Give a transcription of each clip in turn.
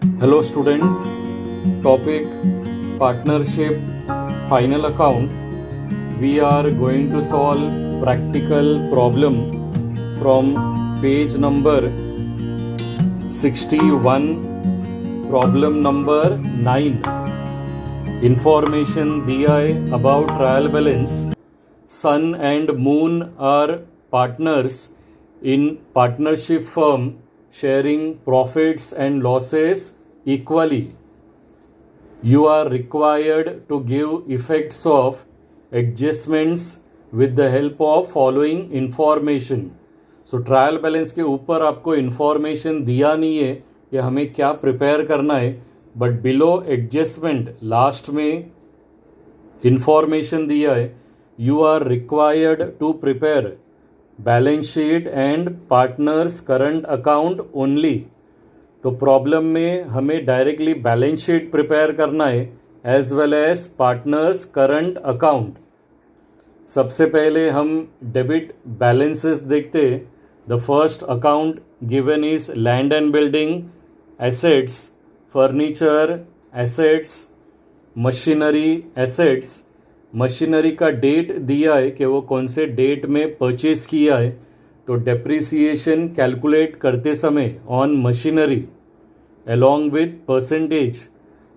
Hello students, topic partnership final account. We are going to solve practical problem from page number 61, problem number 9. Information दिया है about trial balance. Sun and Moon are partners in partnership firm sharing profits and losses equally. You are required to give effects of adjustments with the help of following information. So trial balance के ऊपर आपको information दिया नहीं है कि हमें क्या prepare करना है, बट बिलो एडजस्टमेंट लास्ट में इंफॉर्मेशन दिया है. You are required to prepare balance sheet and partners current account only. तो प्रॉब्लम में हमें डायरेक्टली बैलेंस शीट प्रिपेयर करना है as well as partners current account. सबसे पहले हम डेबिट बैलेंसेस देखते. The first account given is land and building assets, furniture assets, machinery assets. Machinery का डेट दिया है कि वो कौन से डेट में परचेज किया है. तो डेप्रिसिएशन कैलकुलेट करते समय on machinery along with percentage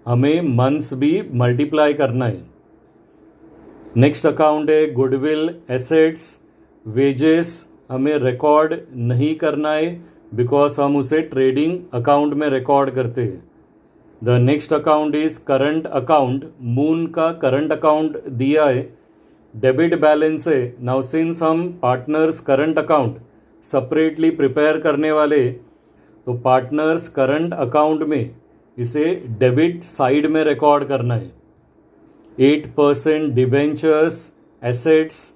हमें मंथ्स भी मल्टीप्लाई करना है. नेक्स्ट अकाउंट है गुडविल एसेट्स. वेजेस हमें रिकॉर्ड नहीं करना है बिकॉज हम उसे ट्रेडिंग अकाउंट में रिकॉर्ड करते हैं. The next account is current account. Moon का करंट अकाउंट दिया है, डेबिट बैलेंस है. नाउ सिंस हम partners current account separately prepare करने वाले, तो पार्टनर्स करंट अकाउंट में इसे डेबिट साइड में रिकॉर्ड करना है. 8% डिबेंचर्स एसेट्स.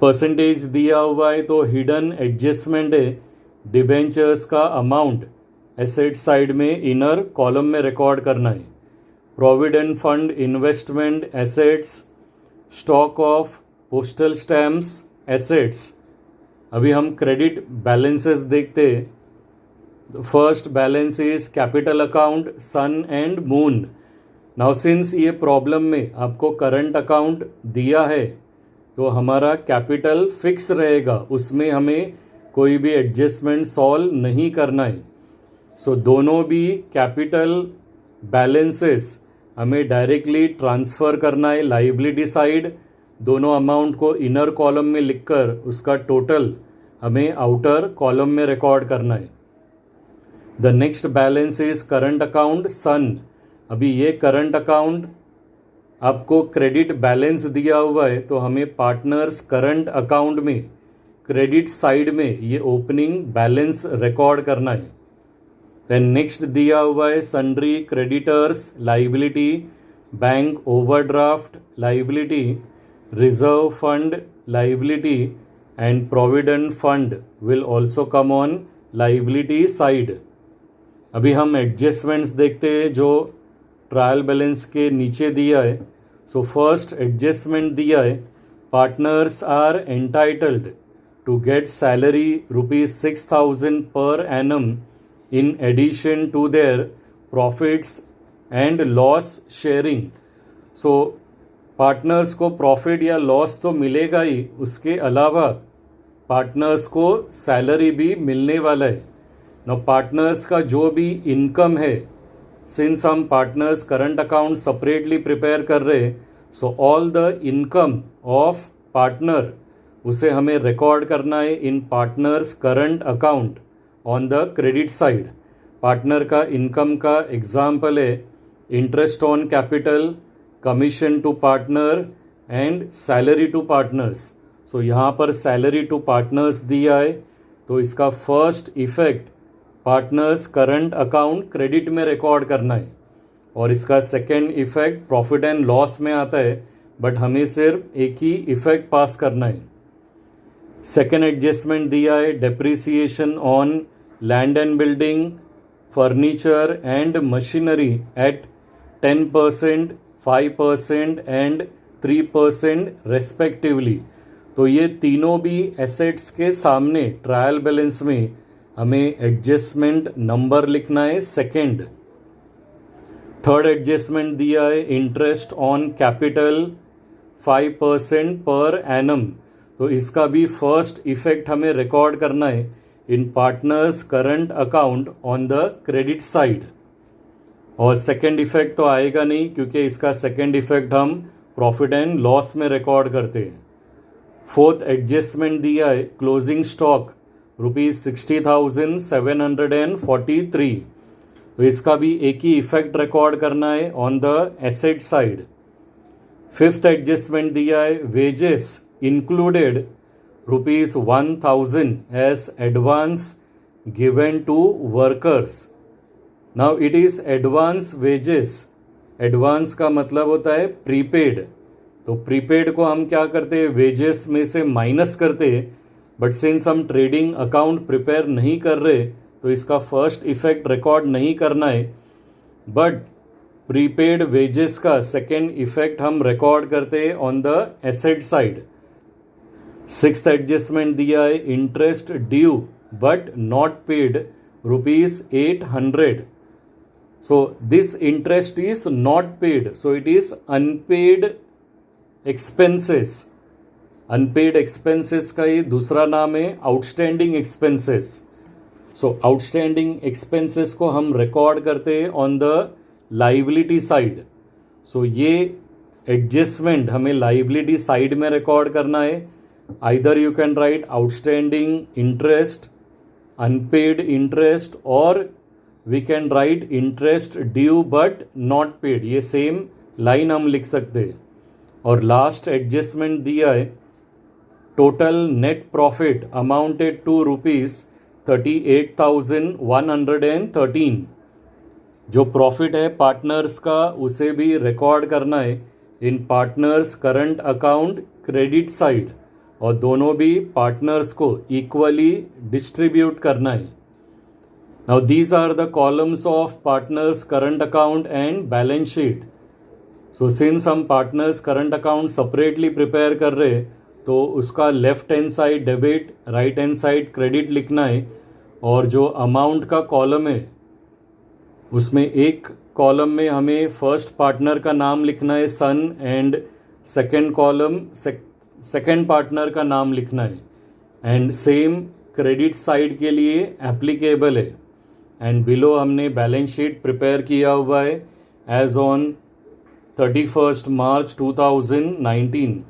परसेंटेज दिया हुआ है तो हिडन एडजस्टमेंट है. डिबेंचर्स का अमाउंट एसेट साइड में इनर कॉलम में रिकॉर्ड करना है. Provident fund investment assets, stock of postal stamps assets. अभी हम क्रेडिट बैलेंसेस देखते. First balance is capital account Sun and Moon. Now since ये प्रॉब्लम में आपको करंट अकाउंट दिया है तो हमारा कैपिटल फिक्स रहेगा, उसमें हमें कोई भी एडजस्टमेंट सॉल्व नहीं करना है. सो दोनों भी कैपिटल बैलेंसेस हमें डायरेक्टली ट्रांसफ़र करना है लाइबिलिटी साइड. दोनों अमाउंट को इनर कॉलम में लिखकर उसका टोटल हमें आउटर कॉलम में रिकॉर्ड करना है. The next balance is current account सन. अभी ये करंट अकाउंट आपको क्रेडिट बैलेंस दिया हुआ है तो हमें पार्टनर्स करंट अकाउंट में क्रेडिट साइड में ये ओपनिंग बैलेंस रिकॉर्ड करना है. देन नेक्स्ट दिया हुआ है sundry creditors liability, bank overdraft liability, reserve fund liability and provident fund will also come on liability side. अभी हम एडजस्टमेंट्स देखते हैं जो ट्रायल बैलेंस के नीचे दिया है. सो फर्स्ट एडजस्टमेंट दिया है, partners are entitled to get salary ₹6,000 per annum in addition to their profits and loss sharing. So partners को प्रॉफिट या लॉस तो मिलेगा ही, उसके अलावा पार्टनर्स को सैलरी भी मिलने वाला है. ना पार्टनर्स का जो भी इनकम है, सिंस हम partners current account separately prepare कर रहे हैं, so all the income of partner उसे हमें रिकॉर्ड करना है in partners current account on the credit side. Partner का इनकम का एग्जाम्पल है interest on capital, commission to partner and salary to partners. So यहाँ पर सैलरी टू पार्टनर्स दिया है तो इसका first effect partners current account credit में रिकॉर्ड करना है और इसका second effect profit and loss में आता है, बट हमें सिर्फ एक ही इफेक्ट पास करना है. सेकेंड एडजस्टमेंट दिया है depreciation on land and building, furniture and machinery at 10%, 5% and 3% respectively. तो ये तीनों भी एसेट्स के सामने ट्रायल बैलेंस में हमें एडजस्टमेंट नंबर लिखना है सेकेंड. थर्ड एडजस्टमेंट दिया है interest on capital 5% per annum. तो इसका भी फर्स्ट इफेक्ट हमें रिकॉर्ड करना है in partners current account on the credit side. और सेकेंड इफेक्ट तो आएगा नहीं क्योंकि इसका सेकेंड इफेक्ट हम प्रॉफिट एंड लॉस में रिकॉर्ड करते हैं। फोर्थ एडजस्टमेंट दिया है क्लोजिंग स्टॉक ₹60,743। तो इसका भी एक ही इफेक्ट रिकॉर्ड करना है on the asset side. Fifth adjustment दिया है wages included ₹1,000 as advance given to workers. Now it is advance wages. Advance का मतलब होता है प्रीपेड। तो प्रीपेड को हम क्या करते हैं, वेजेस में से माइनस करते हैं, बट सिंस हम ट्रेडिंग अकाउंट प्रिपेयर नहीं कर रहे तो इसका फर्स्ट इफेक्ट रिकॉर्ड नहीं करना है, बट प्रीपेड वेजेस का सेकेंड इफेक्ट हम रिकॉर्ड करते हैं on the asset side. Sixth adjustment दिया है interest due but not paid ₹800। So this interest is not paid, so it is unpaid expenses। Unpaid expenses का ये दूसरा नाम है outstanding expenses. So outstanding expenses को हम रिकॉर्ड करते हैं on the liability side. So ये एडजस्टमेंट हमें लाइबिलिटी साइड में रिकॉर्ड करना है। Either you can write outstanding interest, unpaid interest, और we can write interest due but not paid. ये सेम लाइन हम लिख सकते हैं। और लास्ट एडजस्टमेंट दिया है total net profit amounted to ₹38,113। जो प्रॉफिट है पार्टनर्स का उसे भी रिकॉर्ड करना है in partners current account credit side, और दोनों भी पार्टनर्स को इक्वली डिस्ट्रीब्यूट करना है। Now these are the columns of partners current account and balance sheet. So since हम partners current account separately prepare कर रहे तो उसका left hand side debit, right hand side credit लिखना है। और जो अमाउंट का कॉलम है उसमें एक कॉलम में हमें फर्स्ट पार्टनर का नाम लिखना है Sun, and second column second partner का नाम लिखना है। एंड सेम क्रेडिट साइड के लिए एप्लीकेबल है। एंड बिलो हमने बैलेंस शीट प्रिपेयर किया हुआ है एज ऑन 31 मार्च 2019।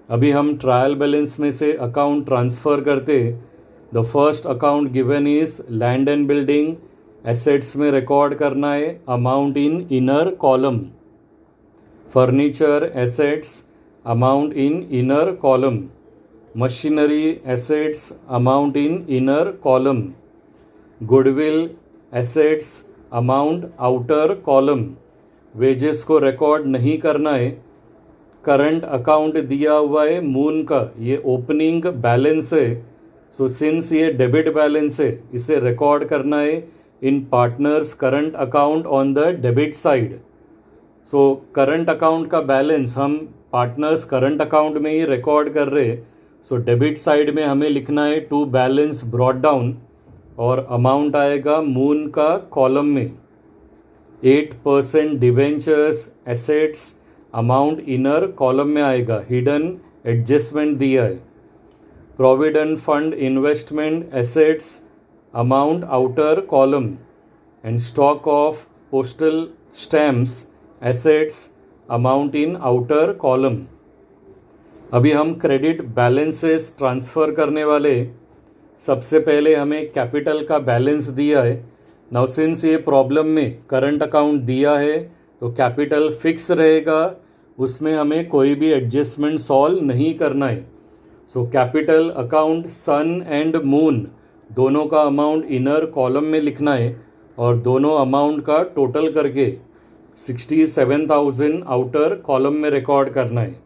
अभी हम ट्रायल बैलेंस में से अकाउंट ट्रांसफ़र करते। The first account given is land and building, assets में रिकॉर्ड करना है amount in inner column. Furniture assets amount in inner column. Machinery assets amount in inner column. Goodwill assets amount outer column. Wages को record नहीं करना है। Current account दिया हुआ है मून का, ये ओपनिंग बैलेंस है। सो सिंस ये डेबिट बैलेंस है इसे रिकॉर्ड करना है in partners current account on the debit side. So current account का बैलेंस हम पार्टनर्स करंट अकाउंट में ही रिकॉर्ड कर रहे हैं। सो डेबिट साइड में हमें लिखना है टू बैलेंस ब्रॉट डाउन, और अमाउंट आएगा मून का कॉलम में। 8% debentures assets amount inner column में आएगा, हिडन एडजस्टमेंट दिया है। Provident fund investment assets amount outer column. And stock of postal stamps assets amount in outer column. अभी हम क्रेडिट बैलेंसेस ट्रांसफ़र करने वाले। सबसे पहले हमें कैपिटल का बैलेंस दिया है। नाउ सिंस ये प्रॉब्लम में करंट अकाउंट दिया है तो कैपिटल फिक्स रहेगा, उसमें हमें कोई भी एडजस्टमेंट सॉल्व नहीं करना है। So capital account Sun and Moon दोनों का अमाउंट इनर कॉलम में लिखना है, और दोनों अमाउंट का टोटल करके 67,000 आउटर कॉलम में रिकॉर्ड करना है।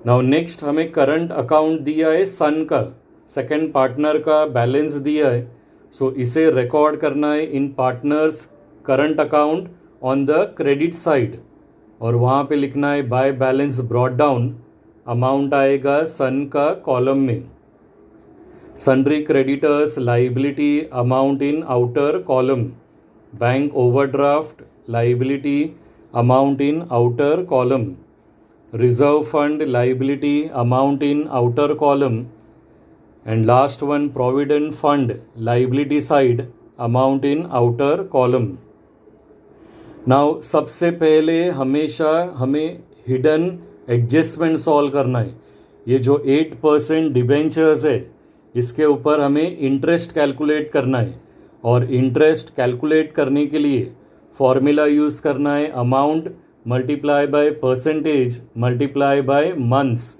नाउ नेक्स्ट हमें करंट अकाउंट दिया है सन का, सेकेंड पार्टनर का बैलेंस दिया है। सो इसे रिकॉर्ड करना है in partners current account on the credit side, और वहाँ पे लिखना है by balance brought down. Amount आएगा सन का कॉलम में। Sundry creditors liability amount in outer column. Bank overdraft liability amount in outer column, reserve fund liability amount in outer column, and last one provident fund liability side amount in outer column. Now सबसे पहले हमेशा हमें hidden adjustment solve करना है. ये जो 8% debentures है इसके ऊपर हमें इंटरेस्ट कैलकुलेट करना है, और इंटरेस्ट कैलकुलेट करने के लिए फॉर्मूला यूज़ करना है amount multiply by percentage multiply by months.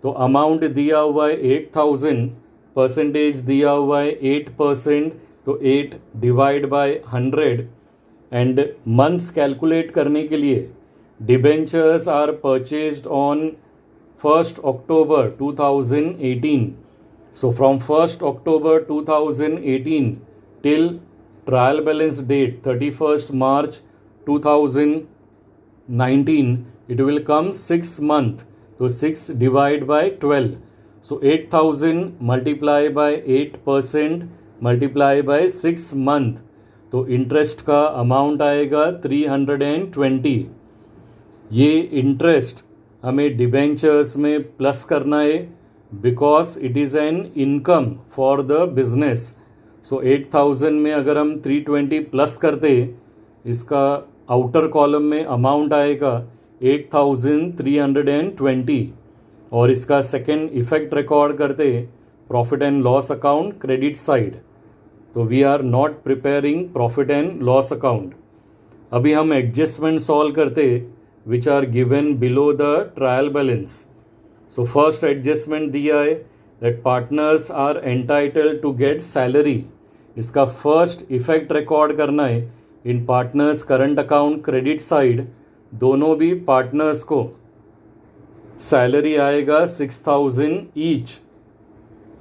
तो अमाउंट दिया हुआ है 8,000, परसेंटेज दिया हुआ है 8%, तो 8 divide by 100. And months calculate करने के लिए debentures are purchased on 1st October 2018. So from 1st October 2018 till trial balance date 31st March 2019, it will come 6 month. So 6 divide by 12. So 8,000 multiply by 8% multiply by 6 month. तो interest का amount आएगा 320. ये interest हमें debentures में plus करना है because it is an income for the business. So 8,000 में अगर हम 320 प्लस करते, इसका आउटर कॉलम में अमाउंट आएगा 8,320. और इसका सेकेंड इफेक्ट रिकॉर्ड करते profit and loss account credit side. तो we are not preparing profit and loss account. अभी हम एडजस्टमेंट सॉल्व करते which are given below the trial balance. So first adjustment दिया है that partners are entitled to get salary. इसका first effect record करना है in partners current account credit side. दोनों भी पार्टनर्स को सैलरी आएगा 6,000 each.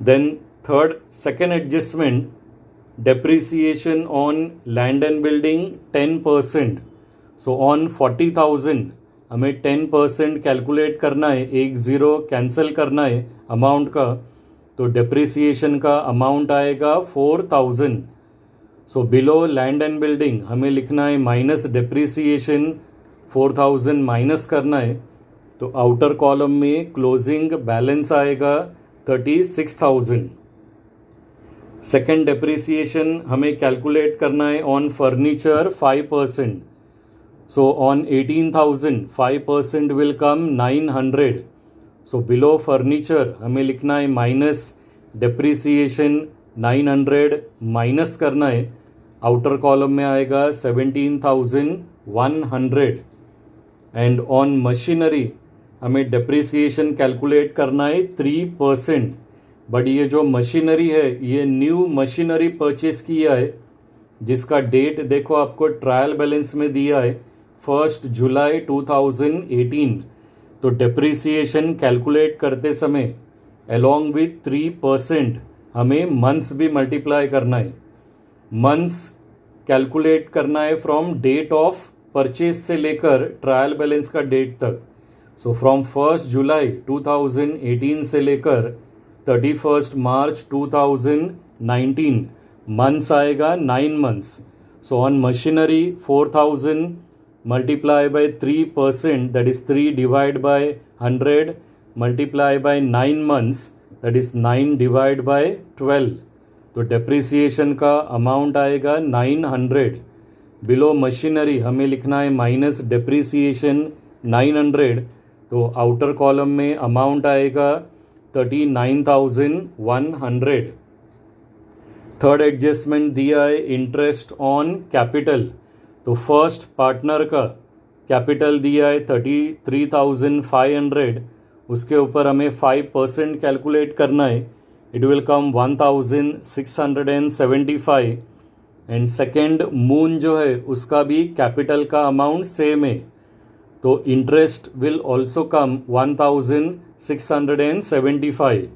Then third second adjustment depreciation on land and building 10%. So on 40,000 हमें 10% कैलकुलेट करना है, 10 कैंसिल करना है अमाउंट का. तो डेप्रिसिएशन का अमाउंट आएगा 4,000. So below land and building हमें लिखना है माइनस डेप्रिसिएशन 4,000 माइनस करना है. तो आउटर कॉलम में क्लोजिंग बैलेंस आएगा 36,000. सेकेंड डेप्रिसिएशन हमें कैलकुलेट करना है on furniture 5%. So on 18,000 5% will come 900. So below furniture हमें लिखना है माइनस डेप्रिसिएशन 900 माइनस करना है. आउटर कॉलम में आएगा 17,100. एंड ऑन मशीनरी हमें डेप्रिसिएशन कैलकुलेट करना है 3%. बट ये जो मशीनरी है ये न्यू मशीनरी परचेस किया है जिसका डेट देखो आपको ट्रायल बैलेंस में दिया है 1 जुलाई 2018. तो डेप्रिसिएशन कैलकुलेट करते समय अलॉन्ग विथ 3% हमें मंथ्स भी मल्टीप्लाई करना है. मंथ्स कैलकुलेट करना है फ्रॉम डेट ऑफ परचेस से लेकर ट्रायल बैलेंस का डेट तक. सो फ्रॉम 1 जुलाई 2018 से लेकर 31 मार्च 2019 मंथ्स आएगा 9 months. So on machinery 4,000 multiply by 3% that is 3 divide by 100 multiply by 9 months that is 9 divide by 12. तो डेप्रिसिएशन का अमाउंट आएगा 900. बिलो मशीनरी हमें लिखना है माइनस डेप्रिसिएशन 900. तो आउटर कॉलम में अमाउंट आएगा 39,100. थर्ड एडजस्टमेंट दिया है इंटरेस्ट ऑन कैपिटल. तो फर्स्ट पार्टनर का कैपिटल दिया है 33,500. उसके ऊपर हमें 5% कैलकुलेट करना है. It will come 1,675. And second moon जो है उसका भी कैपिटल का अमाउंट सेम है. तो interest will also come 1,675.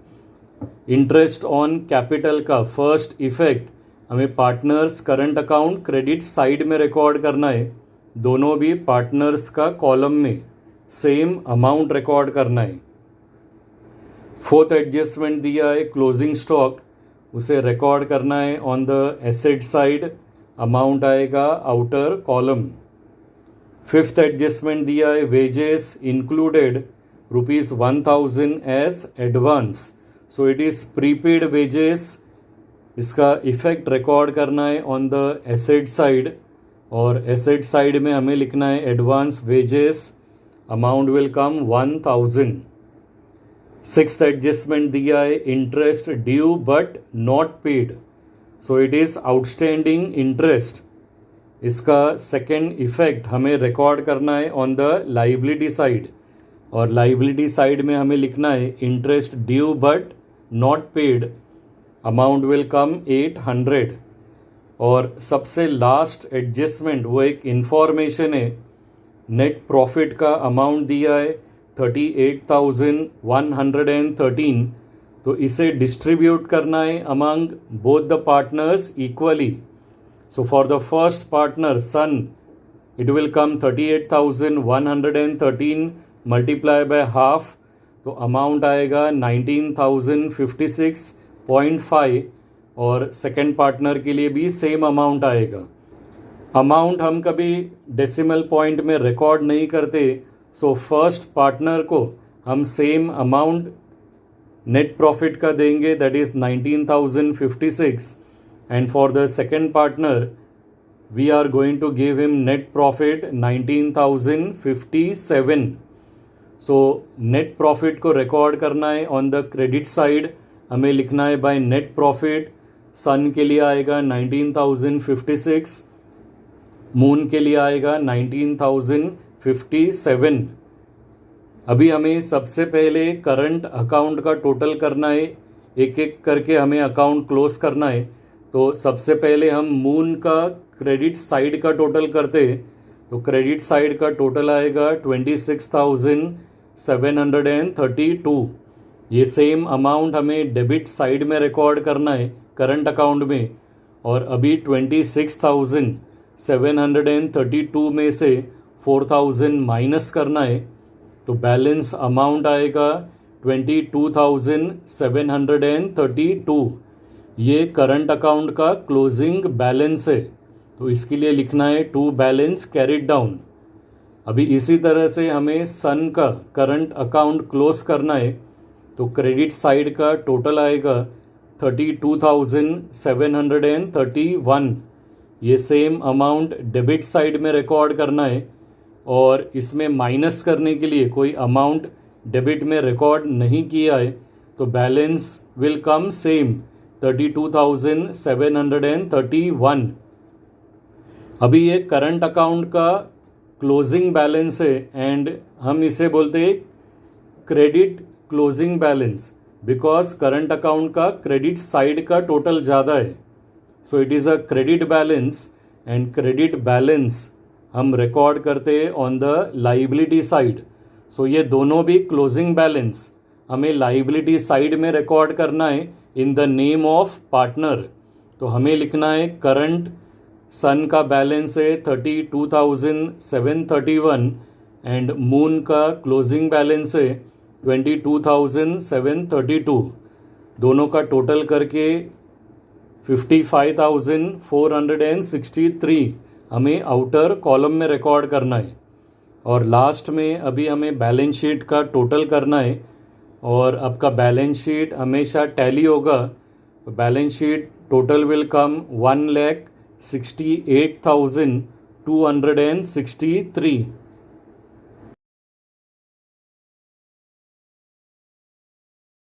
Interest on capital का फर्स्ट इफेक्ट हमें partners current account credit side में रिकॉर्ड करना है. दोनों भी पार्टनर्स का कॉलम में सेम अमाउंट रिकॉर्ड करना है. फोर्थ एडजस्टमेंट दिया है क्लोजिंग स्टॉक, उसे रिकॉर्ड करना है on the asset side. Amount आएगा आउटर कॉलम. फिफ्थ एडजस्टमेंट दिया है wages included ₹1000 as advance, so it is prepaid wages. इसका इफेक्ट रिकॉर्ड करना है ऑन द एसेट साइड, और एसेट साइड में हमें लिखना है advance wages, amount will come 1000। Sixth adjustment दिया है interest due but not paid, so it is outstanding interest. इसका सेकेंड इफेक्ट हमें रिकॉर्ड करना है ऑन द लाइबिलिटी साइड, और लाइबिलिटी साइड में हमें लिखना है interest due but not paid, amount will कम 800। और सबसे लास्ट एडजस्टमेंट वो एक इंफॉर्मेशन है, नेट प्रॉफिट का अमाउंट दिया है 38,113, तो इसे डिस्ट्रीब्यूट करना है among both the partners equally. So for the first partner Sun it will come 38,113 multiply by half, तो अमाउंट आएगा 19,056.5, और सेकेंड पार्टनर के लिए भी सेम अमाउंट आएगा। अमाउंट हम कभी डेसिमल पॉइंट में रिकॉर्ड नहीं करते, सो फर्स्ट पार्टनर को हम सेम अमाउंट नेट प्रॉफिट का देंगे, that is 19,056, and for the second partner we are going to give him net profit 19,057। So net profit को रिकॉर्ड करना है ऑन द क्रेडिट साइड, हमें लिखना है बाय नेट प्रॉफिट। सन के लिए आएगा 19,056, मून के लिए आएगा 19,057। अभी हमें सबसे पहले करंट अकाउंट का टोटल करना है, एक एक करके हमें अकाउंट क्लोज करना है। तो सबसे पहले हम मून का क्रेडिट साइड का टोटल करते, तो क्रेडिट साइड का टोटल आएगा 26,732। ये सेम अमाउंट हमें डेबिट साइड में रिकॉर्ड करना है करंट अकाउंट में, और अभी 26,732 में से 4,000 माइनस करना है, तो बैलेंस अमाउंट आएगा 22,732। ये करंट अकाउंट का क्लोजिंग बैलेंस है, तो इसके लिए लिखना है टू बैलेंस कैरिड डाउन। अभी इसी तरह से हमें सन का करंट अकाउंट क्लोज करना है, तो क्रेडिट साइड का टोटल आएगा 32,731। ये सेम अमाउंट डेबिट साइड में रिकॉर्ड करना है, और इसमें माइनस करने के लिए कोई अमाउंट डेबिट में रिकॉर्ड नहीं किया है, तो बैलेंस विल कम सेम 32,731। अभी ये करंट अकाउंट का क्लोजिंग बैलेंस है, एंड हम इसे बोलते हैं credit closing balance, because current account का क्रेडिट साइड का टोटल ज़्यादा है, सो it is a credit balance, and credit balance हम रिकॉर्ड करते हैं on the liability side. So ये दोनों भी क्लोजिंग बैलेंस हमें लाइबिलिटी साइड में रिकॉर्ड करना है in the name of partner. तो हमें लिखना है करंट सन का बैलेंस है 32,731, एंड मून का क्लोजिंग बैलेंस है 22,732। दोनों का टोटल करके 55,463 हमें आउटर कॉलम में रिकॉर्ड करना है। और लास्ट में अभी हमें बैलेंस शीट का टोटल करना है, और आपका बैलेंस शीट हमेशा टैली होगा। Balance sheet total will come 1,68,263।